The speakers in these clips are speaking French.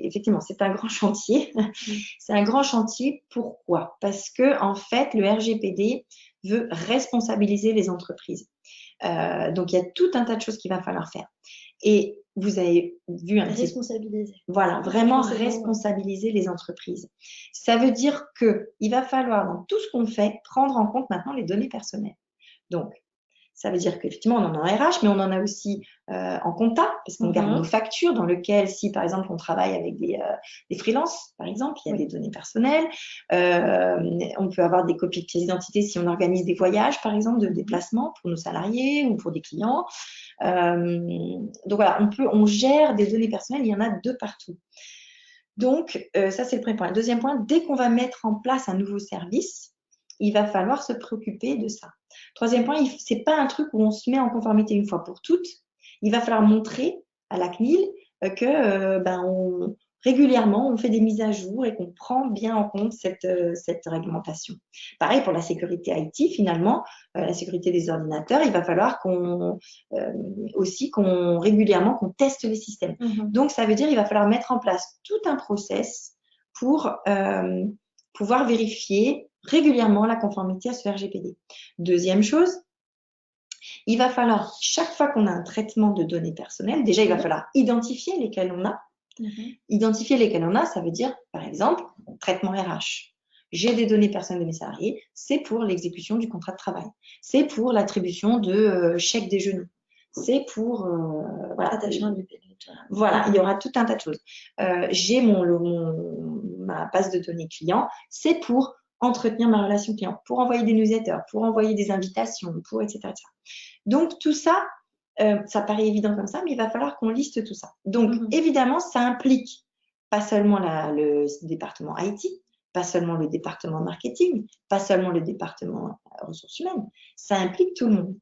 Effectivement, c'est un grand chantier. C'est un grand chantier. Pourquoi? Parce que en fait, le RGPD veut responsabiliser les entreprises. Donc, il y a tout un tas de choses qu'il va falloir faire. Et vous avez vu un petit peu. Responsabiliser. Voilà, vraiment responsabiliser les entreprises. Ça veut dire qu'il va falloir, dans tout ce qu'on fait, prendre en compte maintenant les données personnelles. Donc, ça veut dire qu'effectivement, on en a en RH, mais on en a aussi en compta, parce qu'on garde nos factures, dans lequel, si par exemple, on travaille avec des freelances, par exemple, il y a des données personnelles. On peut avoir des copies de pièces d'identité si on organise des voyages, par exemple, de déplacement pour nos salariés ou pour des clients. Donc voilà, on gère des données personnelles, il y en a de partout. Donc, ça, c'est le premier point. Le deuxième point, dès qu'on va mettre en place un nouveau service, il va falloir se préoccuper de ça. Troisième point, ce n'est pas un truc où on se met en conformité une fois pour toutes. Il va falloir montrer à la CNIL que régulièrement, on fait des mises à jour et qu'on prend bien en compte cette réglementation. Pareil pour la sécurité IT, finalement, la sécurité des ordinateurs, il va falloir régulièrement qu'on teste les systèmes. Donc, ça veut dire qu'il va falloir mettre en place tout un process pour pouvoir vérifier régulièrement la conformité à ce RGPD. Deuxième chose, il va falloir, chaque fois qu'on a un traitement de données personnelles, déjà, il va falloir identifier lesquelles on a. Identifier lesquelles on a, ça veut dire, par exemple, traitement RH. J'ai des données personnelles de mes salariés, c'est pour l'exécution du contrat de travail. C'est pour l'attribution de chèques déjeuner. C'est pour… attachement du paiement. Voilà, il y aura tout un tas de choses. J'ai ma base de données client, c'est pour entretenir ma relation client, pour envoyer des newsletters, pour envoyer des invitations, pour etc. Donc, tout ça, ça paraît évident comme ça, mais il va falloir qu'on liste tout ça. Donc, évidemment, ça implique pas seulement le département IT, pas seulement le département marketing, pas seulement le département ressources humaines, ça implique tout le monde.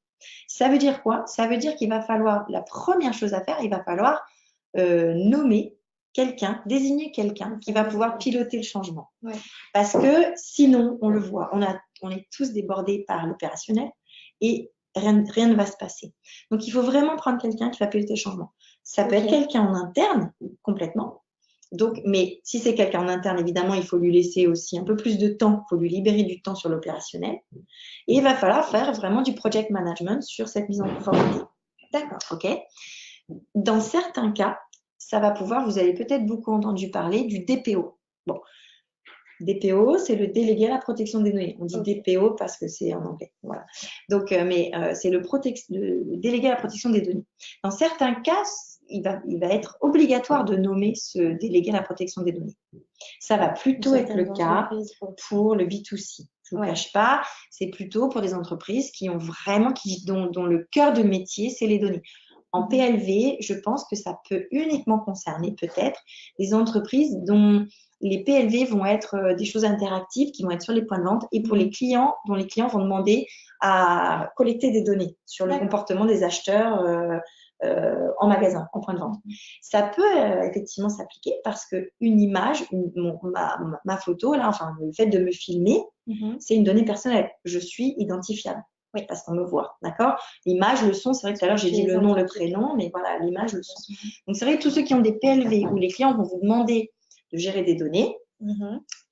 Ça veut dire quoi? Ça veut dire qu'il va falloir, la première chose à faire, il va falloir nommer quelqu'un, désigner quelqu'un qui va pouvoir piloter le changement. Ouais. Parce que sinon, on le voit, on est tous débordés par l'opérationnel et rien ne va se passer. Donc, il faut vraiment prendre quelqu'un qui va piloter le changement. Ça peut être quelqu'un en interne, complètement. Donc, mais si c'est quelqu'un en interne, évidemment, il faut lui laisser aussi un peu plus de temps, il faut lui libérer du temps sur l'opérationnel. Et il va falloir faire vraiment du project management sur cette mise en conformité. D'accord. OK. Dans certains cas, ça va pouvoir, vous avez peut-être beaucoup entendu parler du DPO. Bon, DPO, c'est le délégué à la protection des données. On dit DPO parce que c'est en anglais. Voilà. Donc, c'est le délégué à la protection des données. Dans certains cas, il va être obligatoire de nommer ce délégué à la protection des données. Ça va plutôt être le cas pour le B2C. Je ne vous cache pas, c'est plutôt pour des entreprises qui ont vraiment, dont le cœur de métier, c'est les données. En PLV, je pense que ça peut uniquement concerner peut-être les entreprises dont les PLV vont être des choses interactives qui vont être sur les points de vente et pour les clients, dont les clients vont demander à collecter des données sur le comportement des acheteurs en magasin, en point de vente. Ça peut effectivement s'appliquer parce qu'une image, ma photo, là, enfin, le fait de me filmer, c'est une donnée personnelle. Je suis identifiable. Oui, parce qu'on me voit, d'accord? L'image, le son, c'est vrai que tout à l'heure, j'ai dit le nom, le prénom, mais voilà, l'image, le son. Donc, c'est vrai que tous ceux qui ont des PLV où les clients vont vous demander de gérer des données,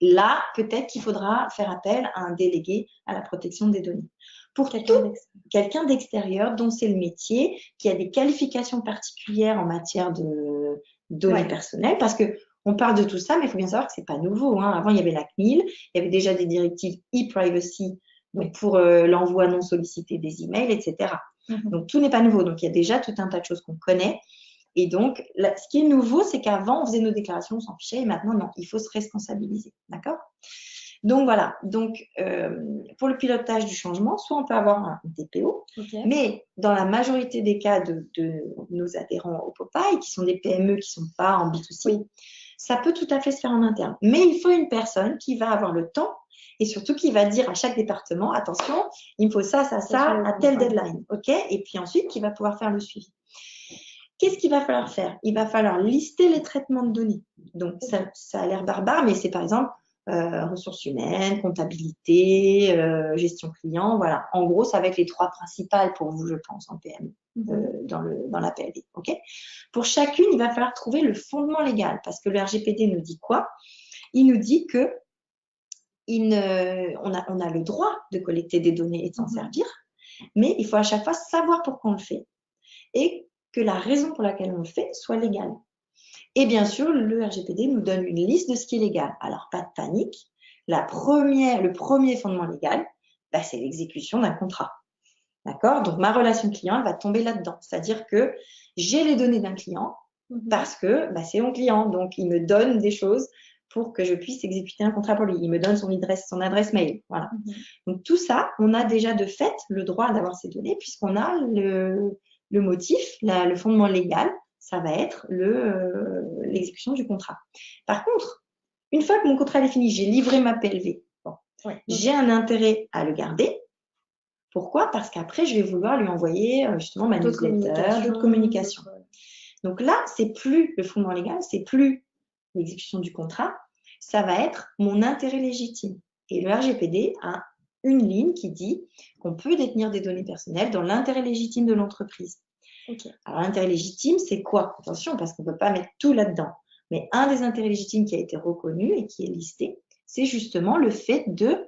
là, peut-être qu'il faudra faire appel à un délégué à la protection des données. Pour quelqu'un d'extérieur dont c'est le métier, qui a des qualifications particulières en matière de données personnelles, parce qu'on parle de tout ça, mais il faut bien savoir que ce n'est pas nouveau. Hein. Avant, il y avait la CNIL, il y avait déjà des directives e-privacy pour l'envoi non sollicité des emails, etc. Donc, tout n'est pas nouveau. Donc, il y a déjà tout un tas de choses qu'on connaît. Et donc, ce qui est nouveau, c'est qu'avant, on faisait nos déclarations, on s'en fichait, et maintenant, non, il faut se responsabiliser. D'accord? Donc, voilà. Donc, pour le pilotage du changement, soit on peut avoir un DPO, mais dans la majorité des cas de nos adhérents au Popeye, qui sont des PME qui ne sont pas en B2C, ça peut tout à fait se faire en interne. Mais il faut une personne qui va avoir le temps et surtout qui va dire à chaque département, attention, il me faut ça, à telle deadline. OK? Et puis ensuite, qui va pouvoir faire le suivi. Qu'est-ce qu'il va falloir faire? Il va falloir lister les traitements de données. Donc, ça a l'air barbare, mais c'est par exemple ressources humaines, comptabilité, gestion client. Voilà. En gros, ça va être les 3 principales pour vous, je pense, en PME, dans la PLD. Okay, pour chacune, il va falloir trouver le fondement légal parce que le RGPD nous dit quoi? Il nous dit que on a le droit de collecter des données et de s'en servir, mais il faut à chaque fois savoir pourquoi on le fait et que la raison pour laquelle on le fait soit légale. Et bien sûr, le RGPD nous donne une liste de ce qui est légal. Alors, pas de panique. Le premier fondement légal, c'est l'exécution d'un contrat. D'accord? Donc, ma relation client, elle va tomber là-dedans. C'est-à-dire que j'ai les données d'un client parce que c'est mon client. Donc, il me donne des choses pour que je puisse exécuter un contrat pour lui. Il me donne son adresse mail. Voilà. Donc, tout ça, on a déjà de fait le droit d'avoir ces données puisqu'on a le motif, le fondement légal, ça va être l'exécution du contrat. Par contre, une fois que mon contrat est fini, j'ai livré ma PLV. J'ai un intérêt à le garder. Pourquoi? Parce qu'après, je vais vouloir lui envoyer justement ma newsletter, d'autres communications. Donc là, c'est plus le fondement légal, c'est plus l'exécution du contrat, ça va être mon intérêt légitime. Et le RGPD a une ligne qui dit qu'on peut détenir des données personnelles dans l'intérêt légitime de l'entreprise. Alors, l'intérêt légitime, c'est quoi? Attention, parce qu'on ne peut pas mettre tout là-dedans. Mais un des intérêts légitimes qui a été reconnu et qui est listé, c'est justement le fait de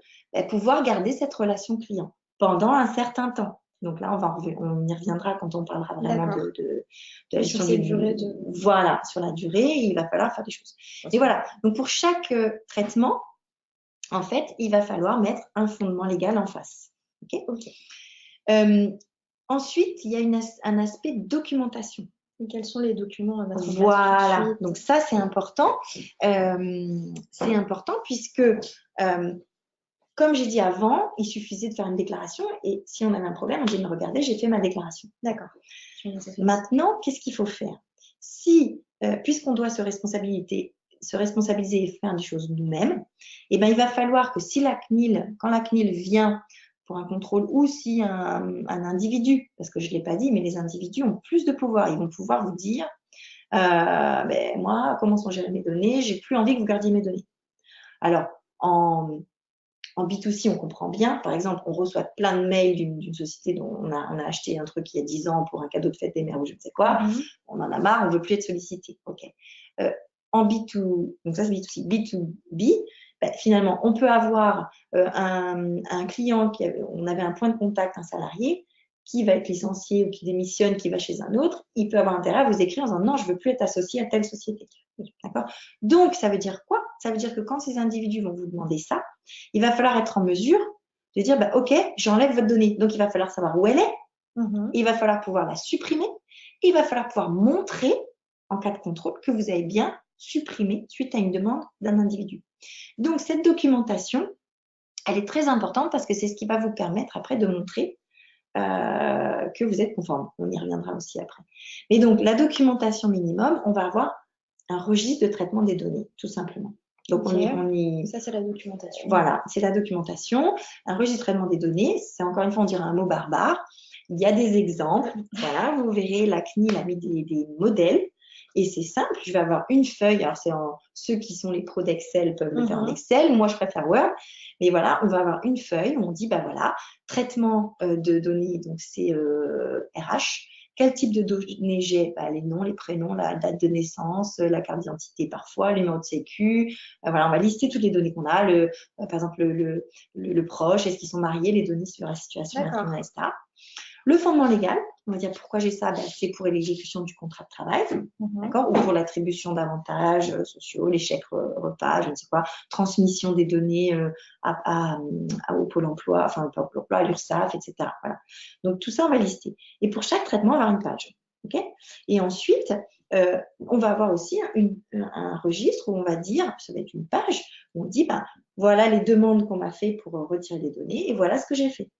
pouvoir garder cette relation client pendant un certain temps. Donc là, on y reviendra quand on parlera vraiment de la gestion sur durée Voilà, sur la durée, il va falloir faire des choses. Et voilà, donc pour chaque traitement, en fait, il va falloir mettre un fondement légal en face. Ensuite, il y a un aspect documentation. Et quels sont les documents à mettre en place? Voilà, donc ça c'est important. C'est important puisque, comme j'ai dit avant, il suffisait de faire une déclaration et si on avait un problème, on dit mais regardez, j'ai fait ma déclaration. D'accord. Maintenant, qu'est-ce qu'il faut faire? Puisqu'on doit se responsabiliser et faire des choses nous-mêmes, il va falloir que quand la CNIL vient pour un contrôle ou si un individu, parce que je ne l'ai pas dit, mais les individus ont plus de pouvoir. Ils vont pouvoir vous dire, moi, comment sont gérées mes données? J'ai plus envie que vous gardiez mes données. Alors, en B2C, on comprend bien. Par exemple, on reçoit plein de mails d'une société dont on a acheté un truc il y a 10 ans pour un cadeau de fête des mères ou je ne sais quoi. On en a marre, on ne veut plus être sollicité. En B2, donc ça c'est B2C. B2B, finalement, on peut avoir un client on avait un point de contact, un salarié qui va être licencié ou qui démissionne, qui va chez un autre, il peut avoir intérêt à vous écrire en disant non, je ne veux plus être associé à telle société. D'accord? Donc, ça veut dire quoi? Ça veut dire que quand ces individus vont vous demander ça, il va falloir être en mesure de dire ok, j'enlève votre donnée. Donc, il va falloir savoir où elle est, il va falloir pouvoir la supprimer, il va falloir pouvoir montrer en cas de contrôle que vous avez bien supprimé suite à une demande d'un individu. Donc, cette documentation, elle est très importante parce que c'est ce qui va vous permettre après de montrer que vous êtes conforme. On y reviendra aussi après. Mais donc, la documentation minimum, on va avoir un registre de traitement des données, tout simplement. Donc, Ça, c'est la documentation. Voilà, c'est la documentation. Un registre de traitement des données, c'est encore une fois, on dirait un mot barbare. Il y a des exemples. Voilà, vous verrez, la CNIL a mis des modèles. Et c'est simple, je vais avoir une feuille. Alors, ceux qui sont les pros d'Excel peuvent le faire en Excel. Moi, je préfère Word. Mais voilà, on va avoir une feuille où on dit, voilà, traitement de données, donc c'est RH. Quel type de données j'ai? Les noms, les prénoms, la date de naissance, la carte d'identité parfois, le numéro de sécu. Voilà, on va lister toutes les données qu'on a. Par exemple, le proche, est-ce qu'ils sont mariés, les données sur la situation matrimoniale, etc. Le fondement légal, on va dire pourquoi j'ai ça, c'est pour l'exécution du contrat de travail, d'accord, ou pour l'attribution d'avantages sociaux, les chèques repas, je ne sais quoi, transmission des données au Pôle emploi, enfin pas au Pôle emploi, à l'URSSAF, etc. Voilà. Donc tout ça, on va lister. Et pour chaque traitement, on va avoir une page. Okay, et ensuite, on va avoir aussi un registre où on va dire, ça va être une page, où on dit, voilà les demandes qu'on m'a fait pour retirer des données et voilà ce que j'ai fait.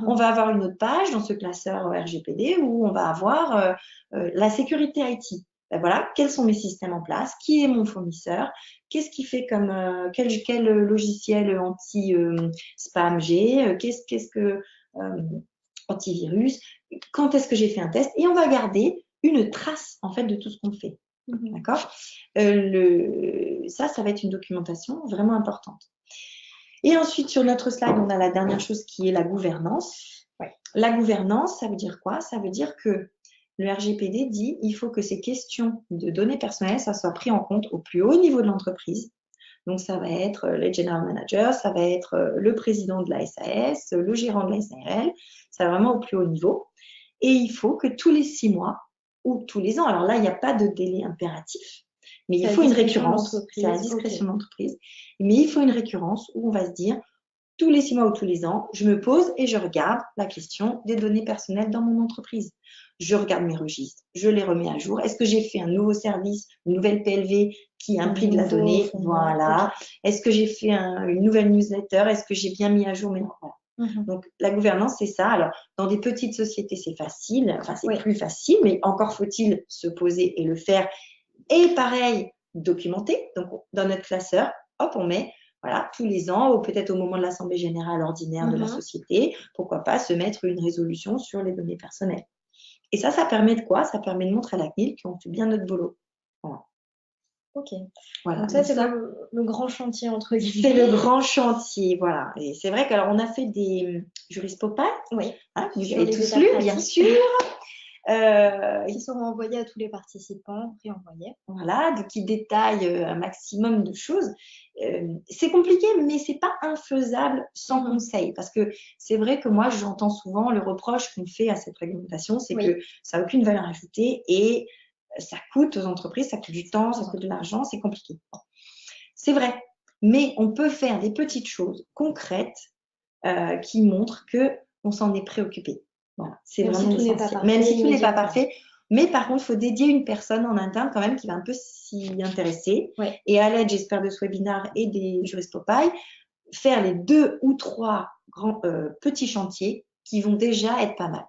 On va avoir une autre page dans ce classeur RGPD où on va avoir la sécurité IT. Voilà, quels sont mes systèmes en place, qui est mon fournisseur, qu'est-ce qui fait comme quel logiciel anti-spam j'ai, qu'est-ce que antivirus, quand est-ce que j'ai fait un test, et on va garder une trace en fait de tout ce qu'on fait. D'accord? Ça va être une documentation vraiment importante. Et ensuite, sur notre slide, on a la dernière chose qui est la gouvernance. Ouais. La gouvernance, ça veut dire quoi? Ça veut dire que le RGPD dit il faut que ces questions de données personnelles, ça soit pris en compte au plus haut niveau de l'entreprise. Donc, ça va être les general managers, ça va être le président de la SAS, le gérant de la SARL, ça va vraiment au plus haut niveau. Et il faut que tous les 6 mois ou tous les ans, alors là, il n'y a pas de délai impératif, mais il faut une récurrence, c'est à la discrétion de l'entreprise, mais il faut une récurrence où on va se dire, tous les 6 mois ou tous les ans, je me pose et je regarde la question des données personnelles dans mon entreprise. Je regarde mes registres, je les remets à jour. Est-ce que j'ai fait un nouveau service, une nouvelle PLV qui implique la donnée? Voilà. Est-ce que j'ai fait une nouvelle newsletter? Est-ce que j'ai bien mis à jour mes... Voilà. Donc, la gouvernance, c'est ça. Alors, dans des petites sociétés, c'est facile. Enfin, c'est plus facile, mais encore faut-il se poser et le faire. Et pareil, documenter. Donc, dans notre classeur, hop, on met... Voilà, tous les ans, ou peut-être au moment de l'Assemblée générale ordinaire de la société, pourquoi pas se mettre une résolution sur les données personnelles. Et ça permet de quoi? Ça permet de montrer à la CNIL qu'on fait bien notre boulot. Voilà. Ok. Voilà. Donc ça, c'est le grand chantier, entre guillemets. C'est le grand chantier, voilà. Et c'est vrai qu'alors, on a fait des Jurispopal. Oui. Hein, vous avez tous lu, bien sûr. Qui seront envoyés à tous les participants, préenvoyés. Voilà, qui détaillent un maximum de choses. C'est compliqué, mais c'est pas infaisable sans conseil. Parce que c'est vrai que moi, j'entends souvent le reproche qu'on fait à cette réglementation, c'est que ça n'a aucune valeur ajoutée et ça coûte aux entreprises, ça coûte du temps, ça coûte de l'argent, c'est compliqué. C'est vrai, mais on peut faire des petites choses concrètes qui montrent qu'on s'en est préoccupé. Voilà, c'est vraiment essentiel. Même si tout n'est pas parfait. Mais par contre, il faut dédier une personne en interne quand même qui va un peu s'y intéresser. Et à l'aide, j'espère, de ce webinaire et des Jurispopal, faire les 2 ou 3 grands petits chantiers qui vont déjà être pas mal.